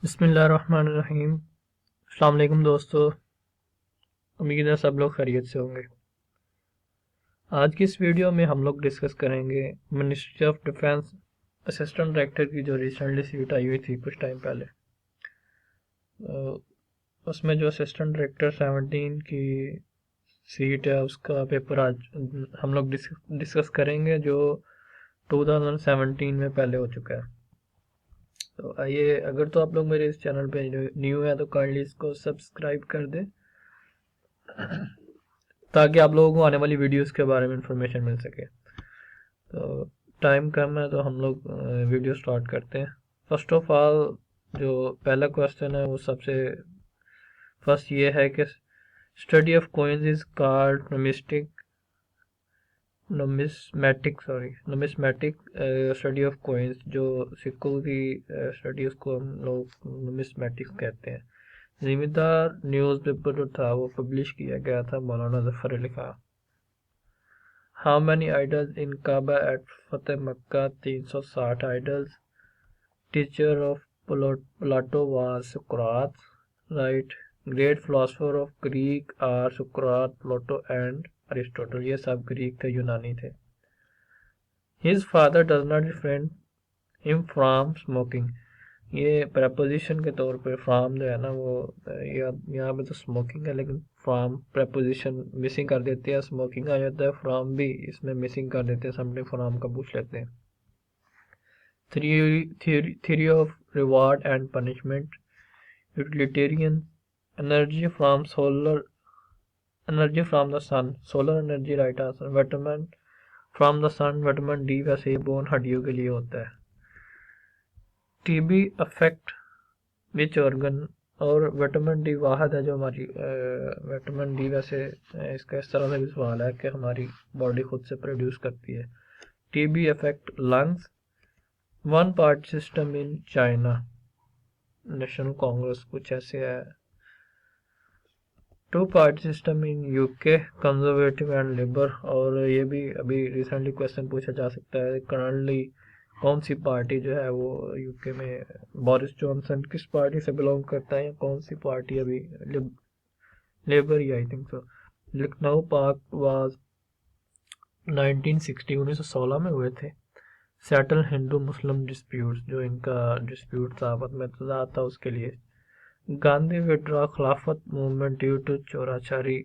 बिस्मिल्लाहिर्रहमानिर्रहीम। अस्सलाम वालेकुम दोस्तों, उम्मीद है सब लोग खैरियत से होंगे। आज की इस वीडियो में हम लोग डिस्कस करेंगे ministry of defence assistant director की जो रिसेंटली सीट आई हुई थी कुछ टाइम पहले। उसमें जो असिस्टेंट डायरेक्टर 17 की सीट है उसका पेपर आज हम लोग डिस्कस करेंगे, जो 2017 में पहले हो चुका है। तो आइए, अगर तो आप लोग मेरे इस चैनल पे न्यू है तो काइंडली इसको सब्सक्राइब कर दें ताकि आप लोगों को आने वाली वीडियोस के बारे में इंफॉर्मेशन मिल सके। तो टाइम कम है तो हम लोग वीडियो स्टार्ट करते हैं। फर्स्ट ऑफ ऑल जो पहला क्वेश्चन है वो सबसे फर्स्ट ये है कि study of coins is called numismatic study of coins. जो सिक्कों की स्टडी उसको हम लोग नोमिस्मेटिक्स कहते हैं। जिम्मेदार न्यूज़पेपर जो था वो पब्लिश किया गया था Maulana Zafar Ali Khan. How many idols in Kaaba at फतेह Mecca? 360 idols. Teacher of Plato was सुकरात, right. Great philosopher of Greek are सुकरात, प्लाटो एंड अरिस्टोटल। ये सब ग्रीक थे, यूनानी थे। His father does not refrain him from smoking. ये प्रपोजिशन के तौर पे फ्रॉम जो है ना वो यहाँ पे तो स्मोकिंग है, लेकिन फ्रॉम प्रपोजिशन मिसिंग कर देते हैं, स्मोकिंग आ जाता है, फ्रॉम भी इसमें मिसिंग कर देते हैं, समथिंग फ्रॉम का पूछ लेते हैं। theory of reward and punishment, utilitarian, energy from the sun, solar energy, right answer। vitamin from the sun, vitamin D वैसे ही बोन हड्डियों के लिए होता है। TB affect which organ? और विटामिन डी वाहद है जो हमारी विटामिन डी वैसे इसका इस तरह से भी सवाल है कि हमारी बॉडी खुद से प्रोड्यूस करती है। TB affect lungs. One party system in China, national congress कुछ ऐसे है। Two party system in UK, conservative and liberal. और ये भी अभी रिसेंटली क्वेश्चन पूछा जा सकता है, करंटली कौन सी पार्टी जो है वो यूके में, बोरिस जॉनसन किस पार्टी से बिलोंग करता है या कौन सी पार्टी अभी, labour he I think so. Lucknow park was 1916 में हुए थे। सेटल हिंदू मुस्लिम डिस्प्यूट्स, जो इनका डिस्प्यूट था आपस में तजाद था उसके लिए। गांधी विड्रॉ खिलाफत movement due to चोराचारी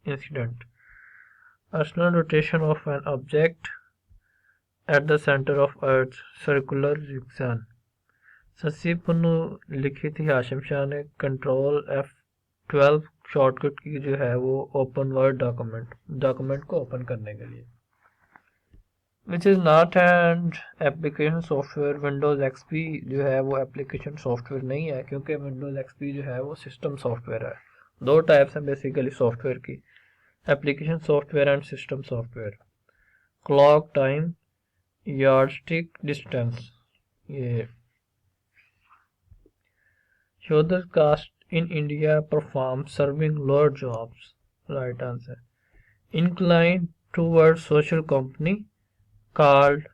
incident. Arsenal rotation of an object at the centre of earth, circular रिक्शन। Shashi Punnu लिखी थी हाशिम शाह ने। कंट्रोल F12 शॉर्टकट की जो है वो ओपन वर्ड डॉक्यूमेंट को ओपन करने के लिए। Which is not and application software. Windows XP जो है वो एप्लीकेशन सॉफ्टवेयर नहीं है, क्योंकि विंडोज़ XP जो है वो सिस्टम सॉफ्टवेयर है। दो टाइप्स हैं बेसिकली सॉफ्टवेयर की, application software and system software. Clock time, yardstick distance. ये shoulder caste in India perform serving lower jobs, right answer। Inclined towards social company called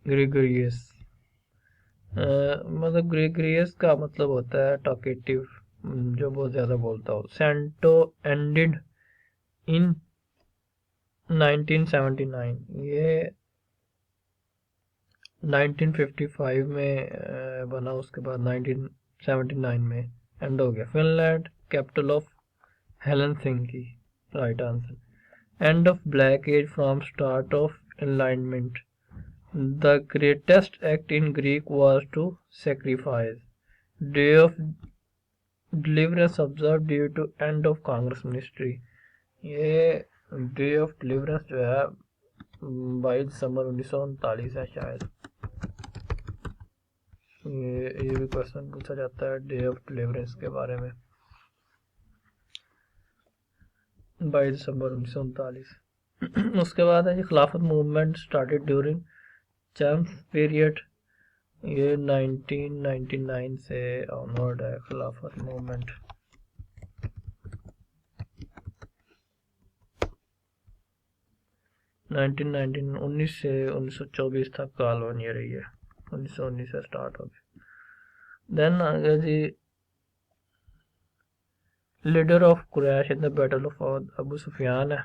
gregarious। मतलब gregarious का मतलब होता है टॉकेटिव, जो बहुत ज़्यादा बोलता हो। सेंटो एंडेड इन 1979, ये 1955 में बना, उसके बाद 1979 में एंड हो गया। Finland capital of Helsinki, right answer. End of black age from start of enlightenment. The greatest act in Greek was to sacrifice. Day of deliverance observe due to end of Congress ministry. ये day of deliverance जो है 22 दिसंबर 1939 है शायद। ये भी question पूछा जाता है डे ऑफ डिलीवरेंस के बारे में, 22 दिसंबर 1939। उसके बाद है जी खिलाफत movement started during champ period. ये 1999 से ऑनवर्ड है खिलाफत मूवमेंट। नाइनटीन 19 से 1924 तक काल 1 ईयर रही है, 1919 से स्टार्ट हो गया। देन आ गया जी leader of Quraish in the battle of Uhud Abu Sufyan है।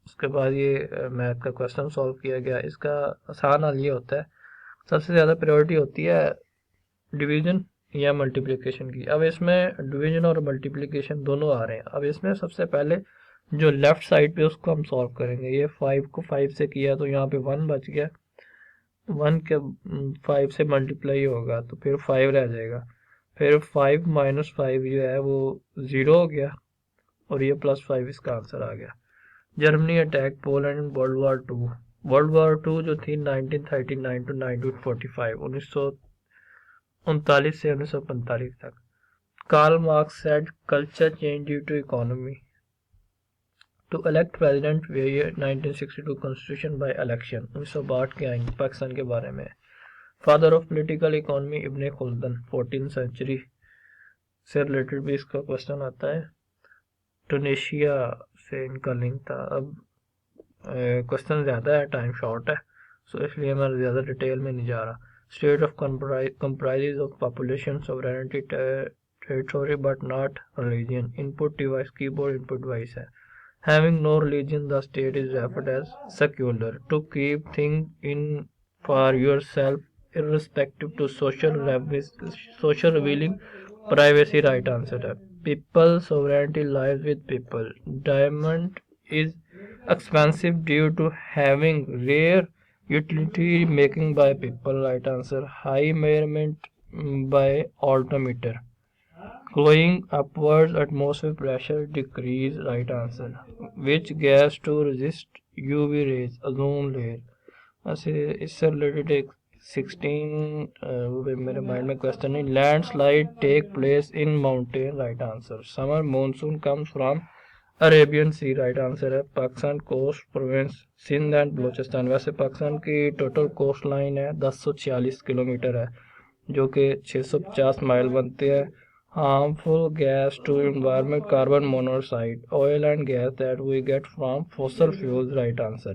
उसके बाद ये मैथ का क्वेश्चन सॉल्व किया गया। इसका आसान हल ये होता है, सबसे ज़्यादा प्रायोरिटी होती है डिवीजन या मल्टीप्लिकेशन की। अब इसमें डिवीजन और मल्टीप्लिकेशन दोनों आ रहे हैं। अब इसमें सबसे पहले जो लेफ्ट साइड पे उसको हम सॉल्व करेंगे। ये 5 को 5 से किया तो यहाँ पे 1 बच गया, 1 के 5 से मल्टीप्लाई होगा तो फिर 5 रह जाएगा, फिर 5 माइनस 5 जो है वो 0 हो गया और ये +5 इसका आंसर आ गया। Germany attack Poland in world war 2। World war 2 जो थी 1939 टू 1945, 1939 से 1945 तक। Karl Marx said culture change due to economy. To elect president way 1962 constitution by election. 1962 के आइन पाकिस्तान के बारे में। Father of political economy Ibn Khaldun, 14th century से रिलेटेड भी इसका क्वेश्चन आता है। टूनेशिया से इनका लिंक था। अब क्वेश्चन ज़्यादा है, टाइम शॉर्ट है, सो इसलिए मैं ज़्यादा डिटेल में नहीं जा रहा। State of comprises of population, sovereignty, territory but not religion. Input device keyboard input device है। Having no religion, the state is referred as secular. To keep things in for yourself, irrespective to social revealing privacy, right answer है। People sovereignty lies with people. Diamond is expensive due to having rare utility making by people, right answer। High measurement by altimeter. Going upwards atmosphere pressure decrease, right answer। Which gas to resist UV rays, ozone layer। ऐसे इससे related एक 16 मेरे mind में question है। Landslide take place in mountain, right answer. Summer monsoon comes from Arabian sea, right answer है। Pakistan coast province Sindh and Balochistan. वैसे पाकिस्तान की total cost line है 1046 किलोमीटर है, जो कि 650 माइल बनते हैं। Harmful gas to environment, carbon monoxide, oil and gas that we get from fossil fuels, right answer।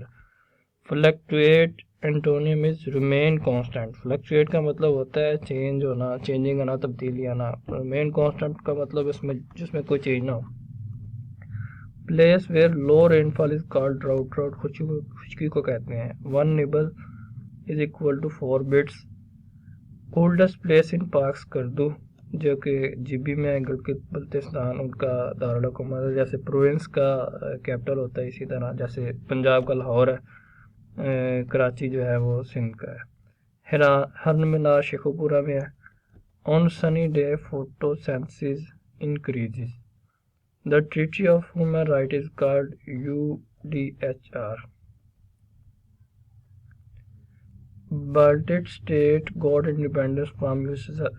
Fluctuate antonym is remain constant। Fluctuate का मतलब होता है चेंज होना, चेंजिंग आना, तब्दीली आना। remain constant का मतलब इसमें जिसमें कोई चेंज ना हो। Place where low rainfall is called drought। drought खुशकी को कहते हैं। 1 nibble is equal to 4 bits। Coldest place in पाक स्कर्दू, जो कि जीबी में गिलगित बल्तिस्तान उनका दारुल हुकूमत है। जैसे प्रोविंस का कैपिटल होता है, इसी तरह जैसे पंजाब का लाहौर है, कराची जो है वो सिंध का है। हरन मीनार शेखुपुरा में है। On sunny day photosynthesis increases. The treaty of human right is called UDHR। Baltic state got independence from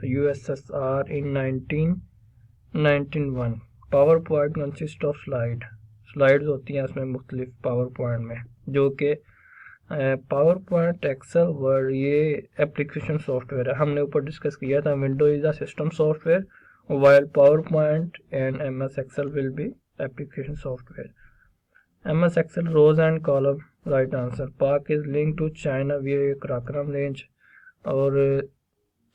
USSR in 1991। Power point consist of slides होती हैं इसमें मुख्तलिफ पावर पॉइंट में, जो कि पावर पॉइंट एक्सेल वर्ड ये application software है। हमने ऊपर डिस्कस किया था window is a system software, while power point and MS excel will be application software. MS excel rose and column, right answer. Pak is link to China via Karakoram range, और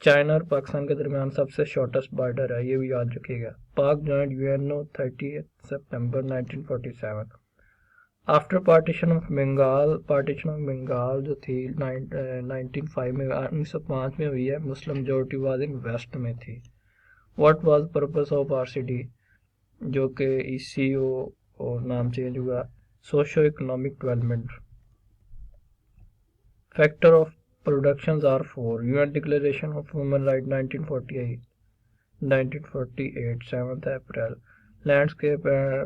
China और पाकिस्तान के दरमियान सबसे शॉर्टेस्ट बॉर्डर है, ये भी याद रखिएगा। पाक जॉइंट UNO 30 सितंबर 1947। आफ्टर पार्टीशन ऑफ बंगाल जो थी 1905 में 1905 में हुई है। Muslim majority was in west में थी। What was purpose of RCD, जो कि ECO और नाम चेंज हुआ, socio economic development. Factor of productions are 4। UN declaration of human right 1948 7 April. Landscape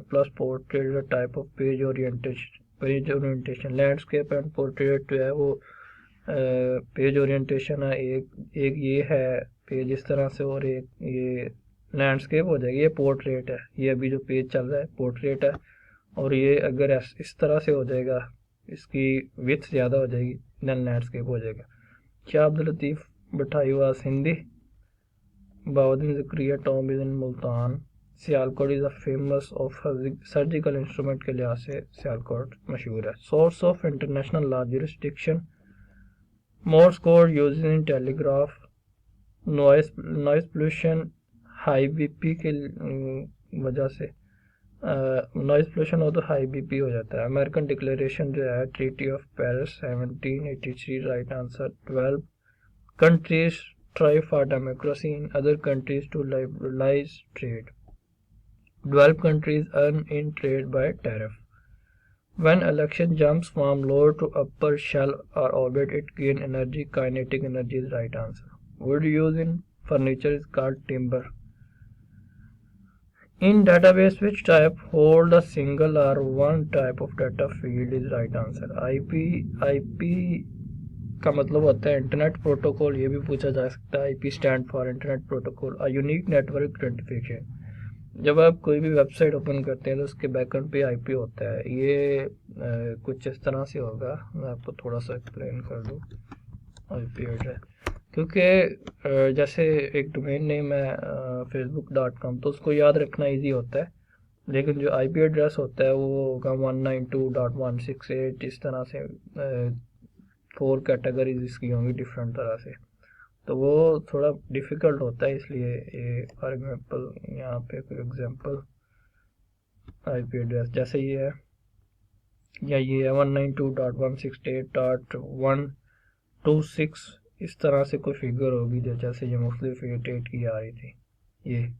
plus portrait type of page orientation. Landscape and portrait जो है वो पेज ओरिएंटेशन है। एक ये है पेज इस तरह से, और एक ये लैंडस्केप हो जाएगी। ये पोर्ट्रेट है, ये अभी जो पेज चल रहा है पोर्ट्रेट है, और ये अगर इस तरह से हो जाएगा, इसकी विड्थ ज़्यादा हो जाएगी, देन लैंडस्केप हो जाएगा। Shah Abdul Latif Bhittai was Hindi. Bahauddin Zakariya tomb is in Multan. Sialkot is a famous of surgical instrument के लिहाज से सियालकोट मशहूर है। Source of international law jurisdiction. Morse code used in telegraph. Noise pollution high BP के वजह से। नॉइज पोल्यूशन हो तो हाई बीपी हो जाता है। अमेरिकन डिक्लेरेशन जो है, treaty of Paris 1783, right answer. 12 countries try for democracy in other countries to liberalise trade. 12 countries earn in trade by tariff. When election jumps from lower to upper shell or orbit, it gains energy. Kinetic energy is right answer. Wood used in furniture is called timber. In database, which type hold a single or one type of data field is right answer. IP का मतलब होता है internet protocol, ये भी पूछा जा सकता है। IP stand for internet protocol, a unique network identification. जब आप कोई भी वेबसाइट ओपन करते हैं तो उसके बैकएंड पे IP होता है। ये कुछ इस तरह से होगा, मैं आपको थोड़ा सा एक्सप्लेन कर दूँ। IP एड्रेस, क्योंकि जैसे एक डोमेन नेम है facebook.com, तो उसको याद रखना इजी होता है, लेकिन जो IP एड्रेस होता है वो होगा 192.168, इस तरह से 4 कैटेगरीज इसकी होंगी डिफरेंट तरह से, तो वो थोड़ा डिफ़िकल्ट होता है। इसलिए ये फॉर एग्जांपल यहाँ पे कोई एग्जांपल IP एड्रेस जैसे ये है, या ये है 192.168.126, इस तरह से कोई फिगर होगी जैसे ये मुख्तलिफ 88 की आ रही थी ये,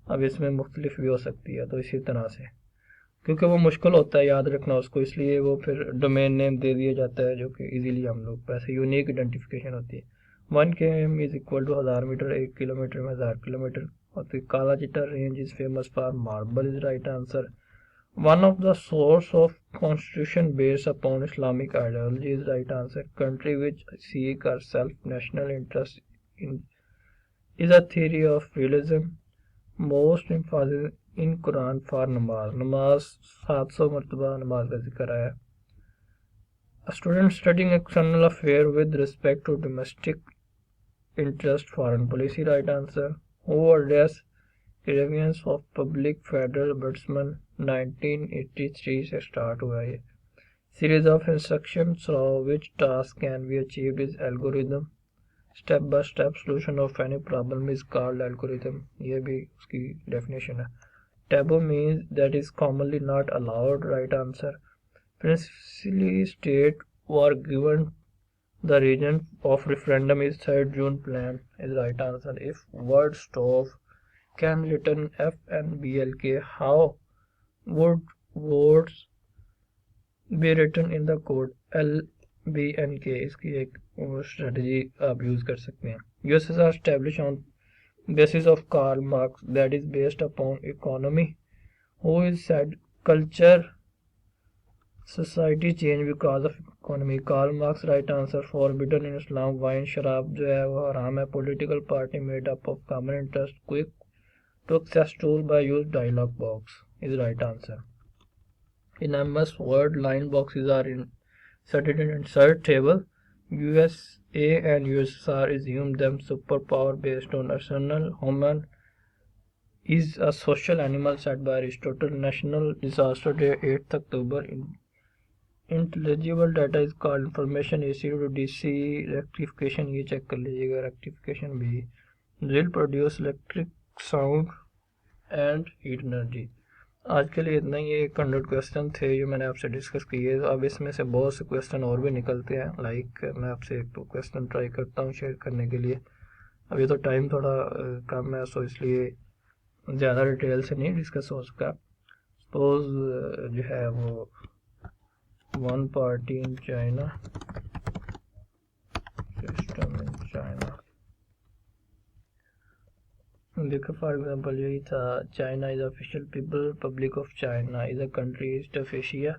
अब इसमें मुख्तलिफ भी हो सकती है। तो इसी तरह से, क्योंकि वो मुश्किल होता है याद रखना उसको, इसलिए वो फिर डोमेन नेम दे दिया जाता है, जो कि इजीली हम लोग वैसे यूनिक आइडेंटिफिकेशन होती है। 1 km is equal to 1000 metre, 1 kilometre में 1000 किलोमीटर। और फिर Kala Chitta range is famous for marble is right answer. One of the source of constitution based upon Islamic ideology is right answer. Country which seek are self national interest in is a theory of religion. Most emphasis in Quran for namaz, namaz 700 मरतबा नमाज का जिक्र आया। A student studying external affair with respect to domestic interest foreign policy, right answer. Who addressed grievance of public federal ombudsman 1983 से start हुआ है। Series of instructions through which task can be achieved is algorithm. Step by step solution of any problem is called algorithm, ये भी उसकी definition है। Taboo means that is commonly not allowed, right answer. Princely state were given the region of referendum is 3rd June plan is right answer. If word stove can return FNBLK, how would words be written in the code LBNK? इसकी एक strategy आप use कर सकते हैं। USSR established on basis of Karl Marx that is based upon economy. Who is said culture society change because of economy? Karl Marx, right answer. Forbidden in Islam, wine शराब जो है वो हराम है। Political party made up of common interest, quick to access tool by use dialog box is right answer. In MS Word, line boxes are inserted in insert table. USA and USSR assume them superpower based on arsenal. Human is a social animal said by Aristotle. National disaster day 8th October. Intelligible data is called information. AC to DC rectification, ये check कर लीजिएगा, rectification भी। Drill produce electric sound and heat energy. आज के लिए इतना ही, ये 100 question थे जो मैंने आपसे डिस्कस किए। अब इसमें से बहुत से क्वेश्चन और भी निकलते हैं, लाइक मैं आपसे 1-2 क्वेश्चन ट्राई करता हूँ शेयर करने के लिए। अभी तो टाइम थोड़ा कम है, सो इसलिए ज़्यादा डिटेल से नहीं डिस्कस हो सका। सपोज जो है वो one party in China, system in China, देखो फॉर एग्जांपल यही था। China is official people Republic of China is a country east of Asia,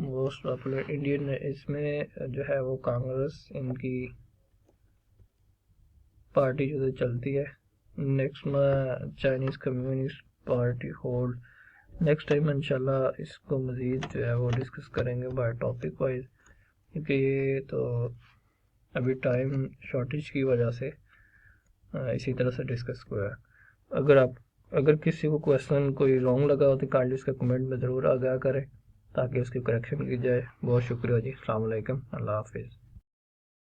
most popular Indian. इसमें जो है वो कांग्रेस इनकी पार्टी जो चलती है। नेक्स्ट में Chinese communist party hold. Next time इंशाल्लाह इसको मज़ीद जो है वो डिस्कस करेंगे बाय टॉपिक वाइज, क्योंकि ये तो अभी टाइम शॉर्टेज की वजह से इसी तरह से डिस्कस हुआ है। अगर किसी को क्वेश्चन कोई रॉन्ग लगा हो तो काइंडली उसका कमेंट में ज़रूर आगाह करें ताकि उसकी करेक्शन की जाए। बहुत शुक्रिया जी, अस्सलाम वालेकुम, अल्लाह हाफिज़।